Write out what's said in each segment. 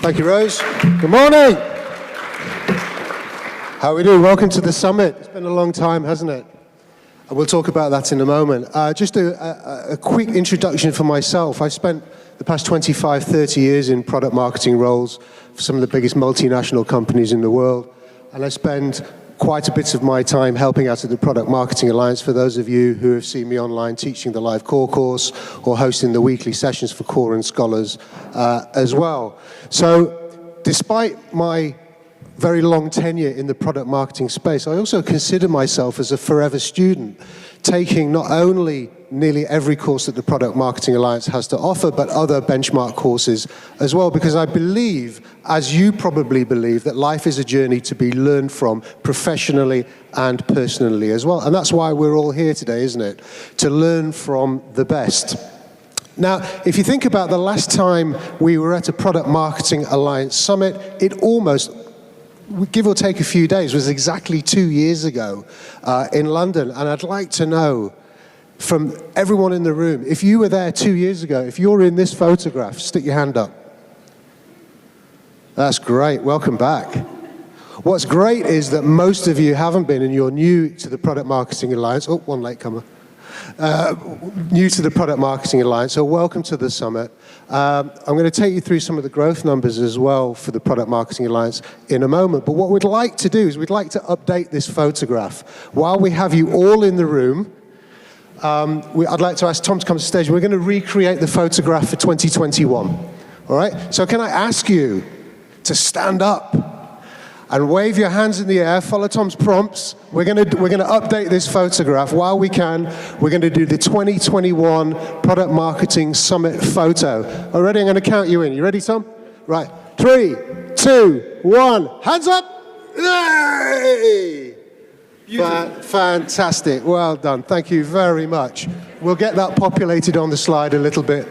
Thank you, Rose. Good morning. How are we doing? Welcome to the summit. It's been a long time, hasn't it? And we'll talk about that in a moment. Just a quick introduction for myself. I spent the past 25, 30 years in product marketing roles for some of the biggest multinational companies in the world. And I spend quite a bit of my time helping out at the Product Marketing Alliance, for those of you who have seen me online teaching the live core course or hosting the weekly sessions for core and scholars as well. So despite my very long tenure in the product marketing space, I also consider myself as a forever student, taking not only nearly every course that the Product Marketing Alliance has to offer, but other benchmark courses as well, because I believe, as you probably believe, that life is a journey to be learned from professionally and personally as well. And that's why we're all here today, isn't it? To learn from the best. Now, if you think about the last time we were at a Product Marketing Alliance Summit, it almost, give or take a few days, was exactly 2 years ago in London. And I'd like to know from everyone in the room, if you were there 2 years ago, if you're in this photograph, stick your hand up. That's great. Welcome back. What's great is that most of you haven't been, and you're new to the Product Marketing Alliance. Oh, one latecomer. New to the Product Marketing Alliance, so welcome to the summit. I'm going to take you through some of the growth numbers as well for the Product Marketing Alliance in a moment. But what we'd like to do is we'd like to update this photograph. While we have you all in the room, I'd like to ask Tom to come to the stage. We're going to recreate the photograph for 2021. All right? So can I ask you to stand up and wave your hands in the air, follow Tom's prompts. We're going to update this photograph while we can. We're going to do the 2021 Product Marketing Summit photo. Already, I'm going to count you in. You ready, Tom? Right. 3, 2, 1. Hands up. Yay! Fantastic. Well done. Thank you very much. We'll get that populated on the slide a little bit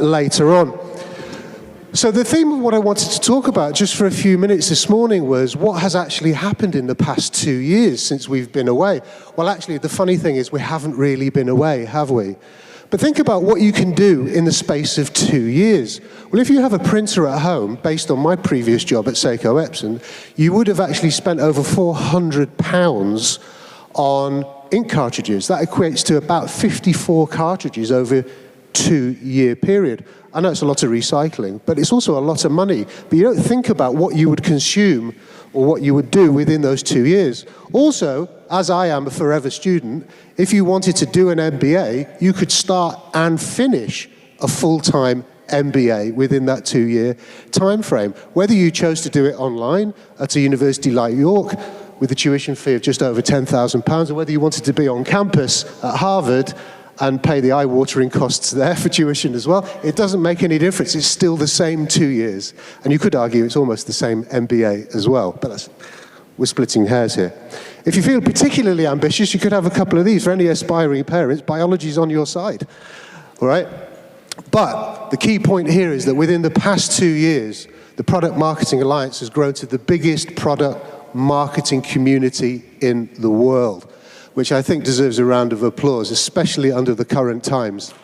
later on. So the theme of what I wanted to talk about just for a few minutes this morning was what has actually happened in the past 2 years since we've been away. Well, actually, the funny thing is we haven't really been away, have we? But think about what you can do in the space of 2 years. Well, if you have a printer at home, based on my previous job at Seiko Epson, you would have actually spent over £400 on ink cartridges. That equates to about 54 cartridges over a 2-year period. I know it's a lot of recycling, but it's also a lot of money. But you don't think about what you would consume or what you would do within those 2 years. Also, as I am a forever student, if you wanted to do an MBA, you could start and finish a full-time MBA within that 2-year time frame. Whether you chose to do it online at a university like York with a tuition fee of just over £10,000, or whether you wanted to be on campus at Harvard and pay the eye-watering costs there for tuition as well, it doesn't make any difference. It's still the same 2 years. And you could argue it's almost the same MBA as well. But we're splitting hairs here. If you feel particularly ambitious, you could have a couple of these. For any aspiring parents, biology's on your side. All right? But the key point here is that within the past 2 years, the Product Marketing Alliance has grown to the biggest product marketing community in the world, which I think deserves a round of applause, especially under the current times.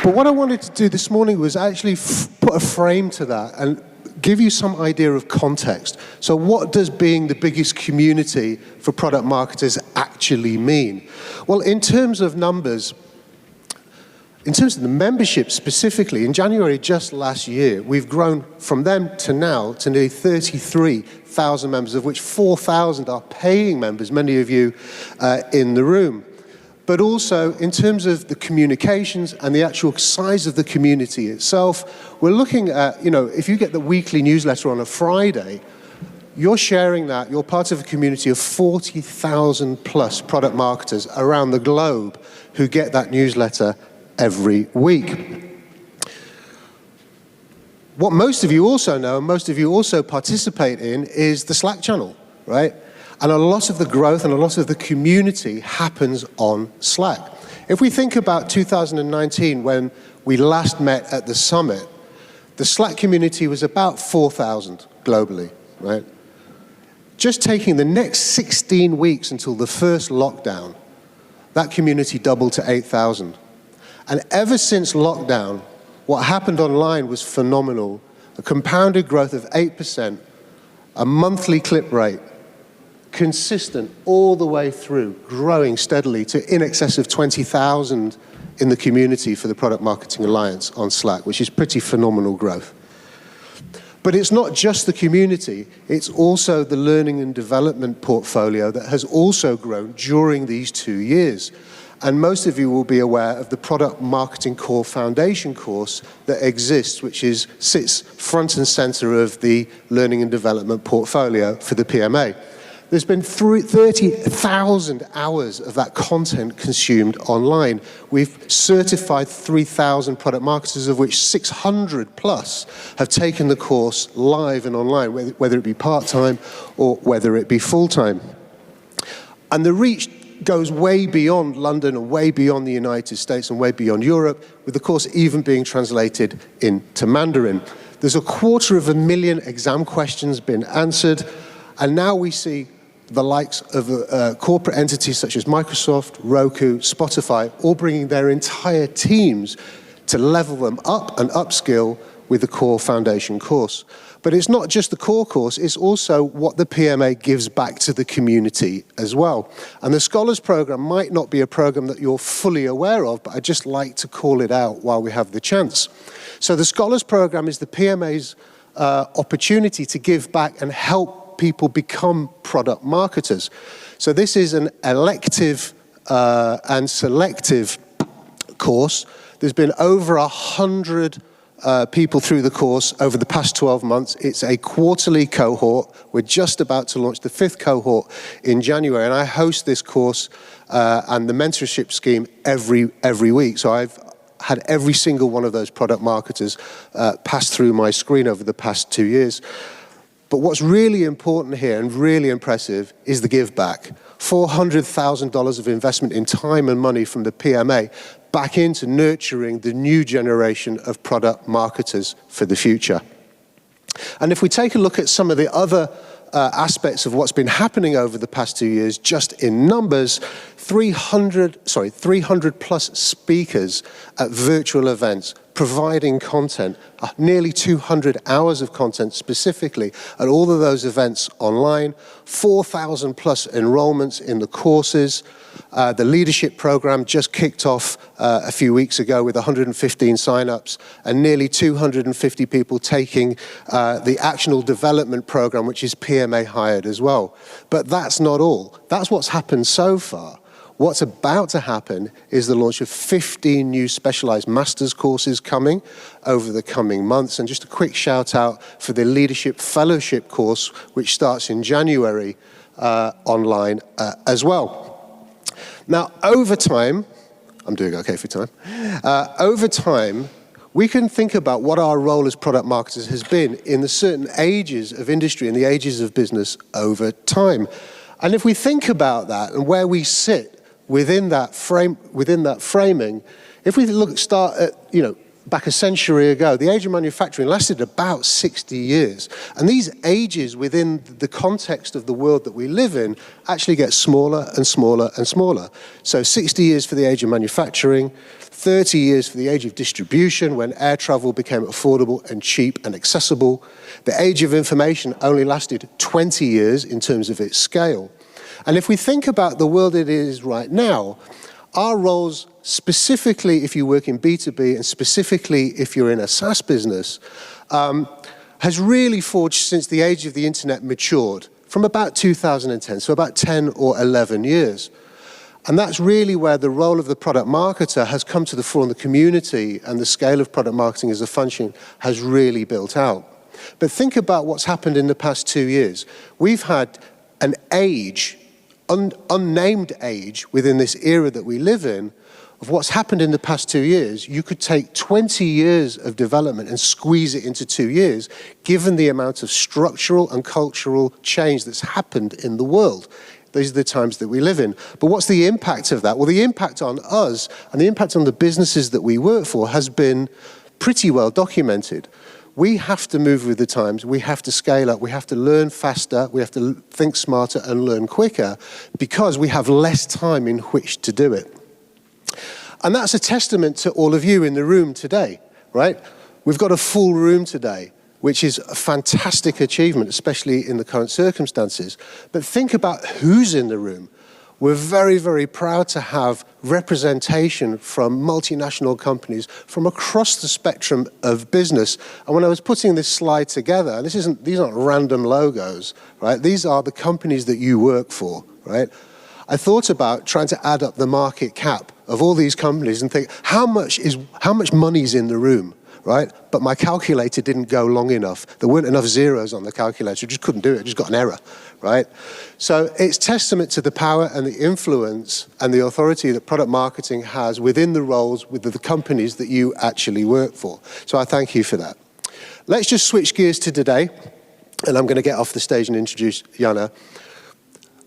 But what I wanted to do this morning was actually put a frame to that and give you some idea of context. So what does being the biggest community for product marketers actually mean? Well, in terms of numbers, in terms of the membership specifically, in January just last year, we've grown from then to now to nearly 33,000 members, of which 4,000 are paying members, many of you in the room. But also, in terms of the communications and the actual size of the community itself, we're looking at, if you get the weekly newsletter on a Friday, you're sharing that, you're part of a community of 40,000 plus product marketers around the globe who get that newsletter every week. What most of you also know, and most of you also participate in, is the Slack channel, right? And a lot of the growth and a lot of the community happens on Slack. If we think about 2019, when we last met at the summit, the Slack community was about 4,000 globally, right? Just taking the next 16 weeks until the first lockdown, that community doubled to 8,000. And ever since lockdown, what happened online was phenomenal. A compounded growth of 8%, a monthly clip rate, consistent all the way through, growing steadily to in excess of 20,000 in the community for the Product Marketing Alliance on Slack, which is pretty phenomenal growth. But it's not just the community, it's also the learning and development portfolio that has also grown during these 2 years. And most of you will be aware of the Product Marketing Core Foundation course that exists, which sits front and center of the learning and development portfolio for the PMA. There's been 30,000 hours of that content consumed online. We've certified 3,000 product marketers, of which 600 plus have taken the course live and online, whether it be part-time or whether it be full-time. And the reach goes way beyond London and way beyond the United States and way beyond Europe, with the course even being translated into Mandarin. There's 250,000 exam questions been answered, and now we see the likes of corporate entities such as Microsoft, Roku, Spotify, all bringing their entire teams to level them up and upskill with the Core Foundation course. But it's not just the core course, it's also what the PMA gives back to the community as well. And the Scholars Program might not be a program that you're fully aware of, but I'd just like to call it out while we have the chance. So the Scholars Program is the PMA's opportunity to give back and help people become product marketers. So this is an elective and selective course. There's been over 100 people through the course over the past 12 months. It's a quarterly cohort. We're just about to launch the 5th cohort in January, and I host this course and the mentorship scheme every week. So I've had every single one of those product marketers pass through my screen over the past 2 years. But what's really important here and really impressive is the give back. $400,000 of investment in time and money from the PMA back into nurturing the new generation of product marketers for the future. And if we take a look at some of the other aspects of what's been happening over the past 2 years, just in numbers, 300 plus speakers at virtual events, providing content, nearly 200 hours of content specifically at all of those events online, 4,000 plus enrollments in the courses. The leadership program just kicked off a few weeks ago with 115 signups and nearly 250 people taking the Actional Development Program, which is PMA hired as well. But that's not all. That's what's happened so far. What's about to happen is the launch of 15 new specialized master's courses coming over the coming months. And just a quick shout out for the Leadership Fellowship course, which starts in January online as well. Now, over time, I'm doing okay for time. Over time, we can think about what our role as product marketers has been in the certain ages of industry and the ages of business over time. And if we think about that and where we sit within that framing, if we start at, back a century ago, the age of manufacturing lasted about 60 years. And these ages within the context of the world that we live in actually get smaller and smaller and smaller. So 60 years for the age of manufacturing, 30 years for the age of distribution, when air travel became affordable and cheap and accessible. The age of information only lasted 20 years in terms of its scale. And if we think about the world it is right now, our roles, specifically if you work in B2B and specifically if you're in a SaaS business, has really forged since the age of the internet matured, from about 2010, so about 10 or 11 years. And that's really where the role of the product marketer has come to the fore in the community, and the scale of product marketing as a function has really built out. But think about what's happened in the past 2 years. We've had an age, unnamed age within this era that we live in, of what's happened in the past 2 years. You could take 20 years of development and squeeze it into 2 years, given the amount of structural and cultural change that's happened in the world. These are the times that we live in. But what's the impact of that? Well, the impact on us and the impact on the businesses that we work for has been pretty well documented. We have to move with the times, we have to scale up, we have to learn faster, we have to think smarter and learn quicker, because we have less time in which to do it. And that's a testament to all of you in the room today, right? We've got a full room today, which is a fantastic achievement, especially in the current circumstances. But think about who's in the room. We're very, very proud to have representation from multinational companies from across the spectrum of business. And when I was putting this slide together, and these aren't random logos, right? These are the companies that you work for, right? I thought about trying to add up the market cap of all these companies and think, how much money's in the room? Right? But my calculator didn't go long enough. There weren't enough zeros on the calculator. I just couldn't do it. I just got an error, right? So it's testament to the power and the influence and the authority that product marketing has within the roles with the companies that you actually work for. So I thank you for that. Let's just switch gears to today, and I'm going to get off the stage and introduce Jana.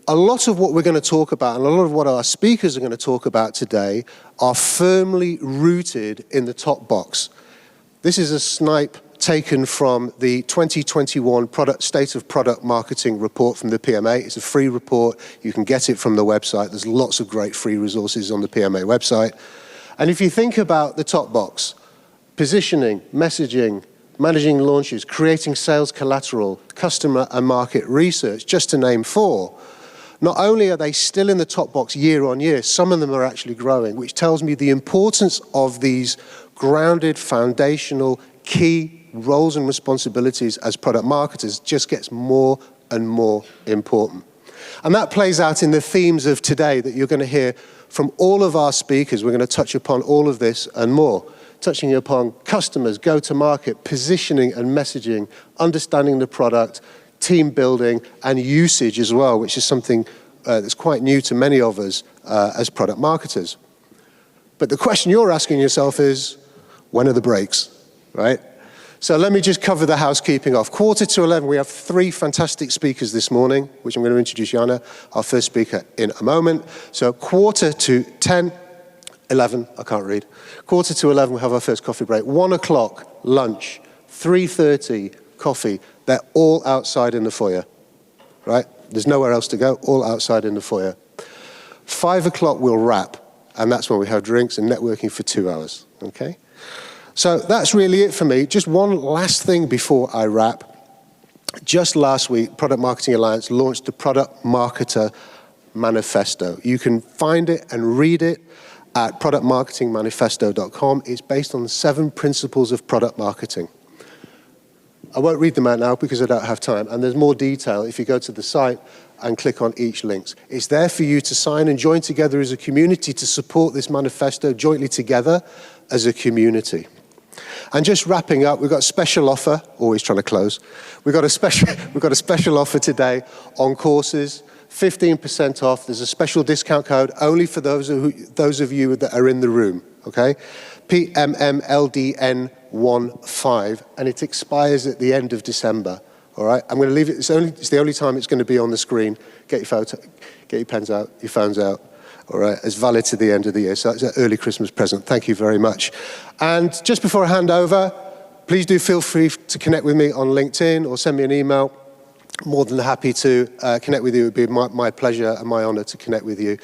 A lot of what we're going to talk about and a lot of what our speakers are going to talk about today are firmly rooted in the top box. This is a snipe taken from the 2021 State of Product Marketing report from the PMA. It's a free report. You can get it from the website. There's lots of great free resources on the PMA website. And if you think about the top box, positioning, messaging, managing launches, creating sales collateral, customer and market research, just to name 4, not only are they still in the top box year on year, some of them are actually growing, which tells me the importance of these grounded, foundational, key roles and responsibilities as product marketers just gets more and more important. And that plays out in the themes of today that you're going to hear from all of our speakers. We're going to touch upon all of this and more, touching upon customers, go-to-market, positioning and messaging, understanding the product, team building, and usage as well, which is something that's quite new to many of us as product marketers. But the question you're asking yourself is, when are the breaks, right? So let me just cover the housekeeping off. 11:15, we have 3 fantastic speakers this morning, which I'm going to introduce Jana, our first speaker, in a moment. So 11:45, I can't read. 11:45, we'll have our first coffee break. 1 o'clock, lunch. 3:30, coffee. They're all outside in the foyer, right? There's nowhere else to go, all outside in the foyer. 5 o'clock, we'll wrap, and that's when we have drinks and networking for 2 hours, okay? So that's really it for me. Just one last thing before I wrap. Just last week, Product Marketing Alliance launched the Product Marketer Manifesto. You can find it and read it at productmarketingmanifesto.com. It's based on 7 principles of product marketing. I won't read them out now because I don't have time, and there's more detail if you go to the site and click on each link. It's there for you to sign and join together as a community to support this manifesto jointly together as a community. And just wrapping up, we've got a special offer, always trying to close. We've got a special offer today on courses, 15% off. There's a special discount code only for those of you that are in the room, okay? PMMLDN15, and it expires at the end of December, all right? I'm going to leave it, it's the only time it's going to be on the screen. Get your pens out, your phones out. All right, it's valid to the end of the year, so it's an early Christmas present. Thank you very much. And just before I hand over, please do feel free to connect with me on LinkedIn or send me an email. More than happy to connect with you. It would be my pleasure and my honor to connect with you.